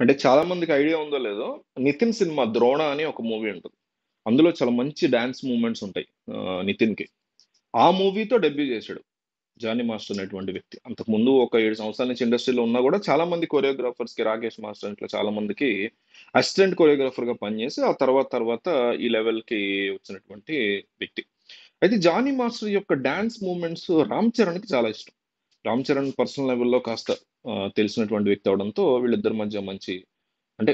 అంటే చాలా మందికి ఐడియా ఉందో లేదో, నితిన్ సినిమా 'ద్రోణ' అని ఒక మూవీ ఉంటది. అందులో చాలా మంచి డాన్స్ మూవ్‌మెంట్స్ ఉంటాయి నితిన్‌కి. ఆ మూవీతో డెబ్యూ చేశాడు. జానీ మాస్టర్ అనేటువంటి వ్యక్తి. అంతకుముందు ఒక 7 సంవత్సరాల నుంచి ఇండస్ట్రీలో ఉన్నా కూడా చాలా మంది కొరియోగ్రాఫర్స్‌కి 'రాకేష్ మాస్టర్' ఇట్లా చాలా మందికి అసిస్టెంట్ కొరియోగ్రాఫర్‌గా పనిచేసి ఆ తర్వాత ఈ లెవెల్‌కి వచ్చినటువంటి వ్యక్తి. అయితే జానీ మాస్టర్ యొక్క డాన్స్ మూవ్‌మెంట్స్ రామ్ చరణ్‌కి చాలా ఇష్టం. రామ్ చరణ్ పర్సనల్ లెవెల్‌లో కాస్త తెలిసినటువంటి వ్యక్తి అవ్వడంతో వీళ్ళిద్దరి మధ్య మంచి అంటే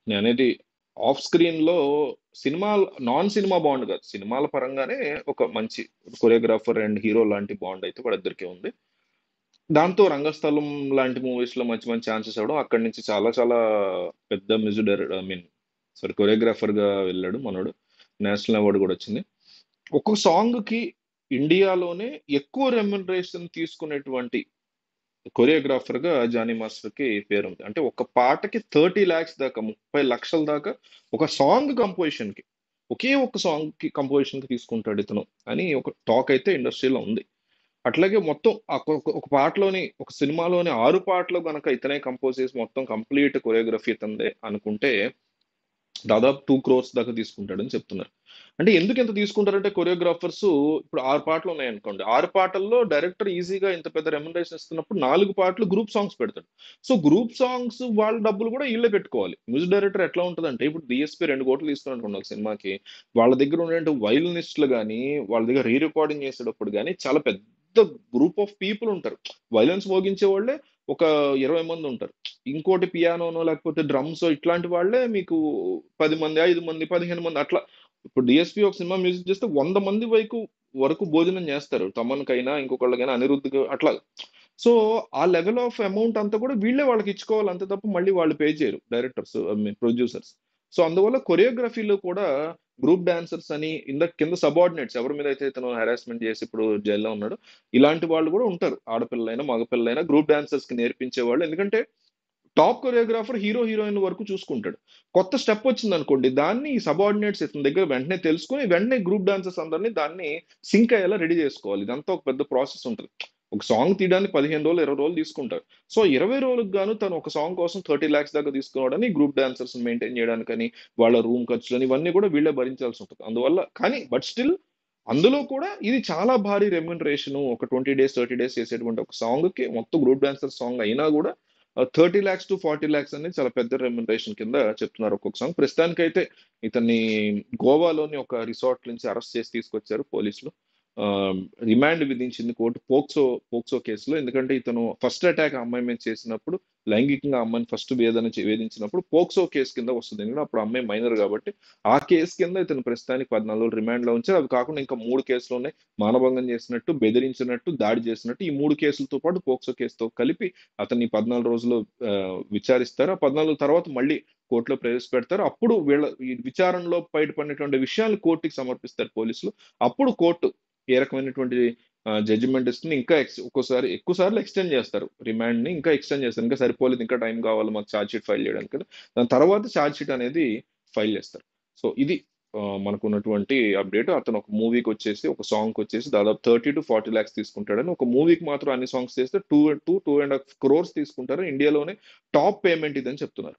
నేననేది ఆఫ్ స్క్రీన్‌లో సినిమా నాన్ సినిమా బాండ్ కాదు. సినిమాల పరంగానే ఒక మంచి కొరియోగ్రాఫర్ అండ్ హీరో లాంటి బాండ్ అయితే వాళ్ళిద్దరికీ ఉంది. దాంతో 'రంగస్థలం' లాంటి మూవీస్‌లో మంచి మంచి ఛాన్సెస్ అవ్వడం, అక్కడి నుంచి చాలా చాలా పెద్ద మ్యూజిక్ ఐ మీన్ సారీ కొరియోగ్రాఫర్‌గా వెళ్ళాడు మనోడు. నేషనల్ అవార్డ్ కూడా వచ్చింది. ఒక్కొక్క సాంగ్‌కి ఇండియాలోనే ఎక్కువ రెమ్యునరేషన్ తీసుకునేటువంటి కొరియోగ్రాఫర్‌గా జానీ మాస్టర్‌కి పేరుంది. అంటే ఒక పాటకి 30,00,000 దాకా 30,00,000 దాకా ఒక సాంగ్ కంపోజిషన్‌కి. ఒకే ఒక్క సాంగ్‌కి కంపోజిషన్‌కి తీసుకుంటాడు ఇతను అని ఒక టాక్ అయితే ఇండస్ట్రీలో ఉంది. అట్లాగే మొత్తం ఒక పాటలోని ఒక సినిమాలోని 6 పాటలు గనక ఇతనే కంపోజ్ చేసి మొత్తం కంప్లీట్ కొరియోగ్రఫీ ఇతనిదే అనుకుంటే దాదాపు 2 క్రోర్స్ దాకా తీసుకుంటాడని చెప్తున్నారు. అంటే ఎందుకు ఇంత తీసుకుంటారంటే కొరియోగ్రాఫర్స్ ఇప్పుడు 6 పాటలు ఉన్నాయనుకోండి. 6 పాటల్లో డైరెక్టర్ ఈజీగా ఇంత పెద్ద రెమ్యునరేషన్ ఇస్తున్నప్పుడు 4 పాటలు గ్రూప్ సాంగ్స్ పెడతాడు. సో, గ్రూప్ సాంగ్స్ వాళ్ళ డబ్బులు కూడా ఈళ్ళే పెట్టుకోవాలి. మ్యూజిక్ డైరెక్టర్ ఎట్లా ఉంటదంటే ఇప్పుడు 'డీఎస్‌పీ' 2,00,00,000 తీసుకున్నాడనుకోండి ఒక సినిమాకి. వాళ్ళ దగ్గర ఉన్నటువంటి వయలినిస్ట్‌లు గాని, వాళ్ళ దగ్గర రీ రికార్డింగ్ చేసేటప్పుడు గాని చాలా పెద్ద గ్రూప్ ఆఫ్ పీపుల్ ఉంటారు. వయలిన్స్ మోగించే వాళ్ళే ఒక 20 మంది ఉంటారు. ఇంకోటి పియానోనో లేకపోతే డ్రమ్సో ఇట్లాంటి వాళ్ళే మీకు 10 మంది, 5 మంది, 15 మంది అట్లా. ఇప్పుడు డీఎస్‌పీ ఒక సినిమా మ్యూజిక్ చేస్తే 100 మంది వరకు భోజనం చేస్తారు. తమన్‌కైనా, ఇంకొకళ్ళకైనా, అనిరుద్‌కి అట్లా. సో, ఆ లెవెల్ ఆఫ్ అమౌంట్ అంతా కూడా వీళ్ళే వాళ్ళకి ఇచ్చుకోవాలి అంతే తప్ప మళ్ళీ వాళ్ళు పే చేయరు directors I mean producers. So, అందువల్ల కొరియోగ్రఫీలో కూడా గ్రూప్ డాన్సర్స్ అని కింద సబార్డినేట్స్ ఎవరి మీద అయితే ఇతను హరాస్మెంట్ చేసి ఇప్పుడు జైల్‌లో ఉన్నాడో, ఇలాంటి వాళ్ళు కూడా ఉంటారు. ఆడపిల్లలైనా, మగపిల్లలైనా గ్రూప్ డాన్సర్స్‌కి నేర్పించేవాళ్ళు. ఎందుకంటే టాప్ కొరియోగ్రాఫర్ హీరో, హీరోయిన్ వరకు చూసుకుంటాడు. కొత్త స్టెప్ వచ్చిందనుకోండి, దాన్ని ఈ సబార్డినేట్స్ ఇతని దగ్గర వెంటనే తెలుసుకొని, వెంటనే గ్రూప్ డాన్సర్స్ అందరిని దాన్ని సింక్ అయ్యేలా రెడీ చేసుకోవాలి. ఇదంతా ఒక పెద్ద ప్రాసెస్ ఉంటది. ఒక సాంగ్ తీయడానికి 15 రోజులు, 20 రోజులు తీసుకుంటారు. సో, 20 రోజులకు గాను తను ఒక సాంగ్ కోసం 30,00,000 దాకా తీసుకోవడని గ్రూప్ డాన్సర్స్‌ని మెయింటైన్ చేయడానికని, వాళ్ళ రూమ్ ఖర్చులని ఇవన్నీ కూడా వీళ్ళే భరించాల్సి ఉంటది. అందువల్ల కానీ బట్ స్టిల్ అందులో కూడా ఇది చాలా భారీ రెమ్యునరేషను. ఒక 20 డేస్, 30 డేస్ చేసేటువంటి ఒక సాంగ్‌కి మొత్తం గ్రూప్ డాన్సర్ సాంగ్ అయినా గూడా 30,00,000-40,00,000 అనేది చాలా పెద్ద రెమ్యునరేషన్ కింద చెప్తున్నారు ఒక్కొక్క సాంగ్. ప్రస్తుతానికైతే ఇతన్ని గోవాలోని ఒక రిసార్ట్ నుంచి అరెస్ట్ చేసి తీసుకొచ్చారు పోలీసులు. ఆహ్, రిమాండ్ విధించింది కోర్టు పోక్సో కేసులో. ఎందుకంటే ఇతను ఫస్ట్ అటాక్ ఆ అమ్మాయి మీద చేసినప్పుడు లైంగికంగా ఆ అమ్మాయిని ఫస్ట్ వేధించినప్పుడు పోక్సో కేసు కింద వస్తది. ఎందుకంటే అప్పుడు ఆ అమ్మాయి మైనర్ కాబట్టి ఆ కేసు కింద ఇతను ప్రస్తుతానికి 14 రోజులు రిమాండ్‌లో ఉంచారు. అవి కాకుండా ఇంకా 3 కేసులున్నాయి. మానభంగం చేసినట్టు, బెదిరించినట్టు, దాడి చేసినట్టు ఈ 3 కేసులతో పాటు పోక్సో కేసుతో కలిపి అతన్ని 14 రోజులు విచారిస్తారు. ఆ 14 తర్వాత మళ్ళీ కోర్టులో ప్రవేశపెడతారు. అప్పుడు వీళ్ళ ఈ విచారణలో బయటపడినటువంటి విషయాలు కోర్టుకి సమర్పిస్తారు పోలీసులు. అప్పుడు కోర్టు ఏ రకమైనటువంటి జడ్జిమెంట్ ఇస్తుంది. ఇంకా ఒక్కోసారి ఎక్కువ సార్లు ఎక్స్‌టెండ్ చేస్తారు. రిమాండ్‌ని ఇంకా ఎక్స్‌టెండ్ చేస్తారు. ఇంకా సరిపోలేదు, ఇంకా టైం కావాలి మాకు ఛార్జ్ షీట్ ఫైల్ చేయడానికి అని. దాని తర్వాత ఛార్జ్ షీట్ అనేది ఫైల్ చేస్తారు. సో, ఇది మనకున్నటువంటి అప్డేట్. అతను ఒక మూవీకొచ్చేసి, ఒక సాంగ్‌కొచ్చేసి దాదాపు 30,00,000-40,00,000 తీసుకుంటాడని. ఒక మూవీకి మాత్రం అన్ని సాంగ్స్ చేస్తే 2-2.5 క్రోర్స్ తీసుకుంటారు. ఇండియాలోనే టాప్ పేమెంట్ ఇదని చెప్తున్నారు.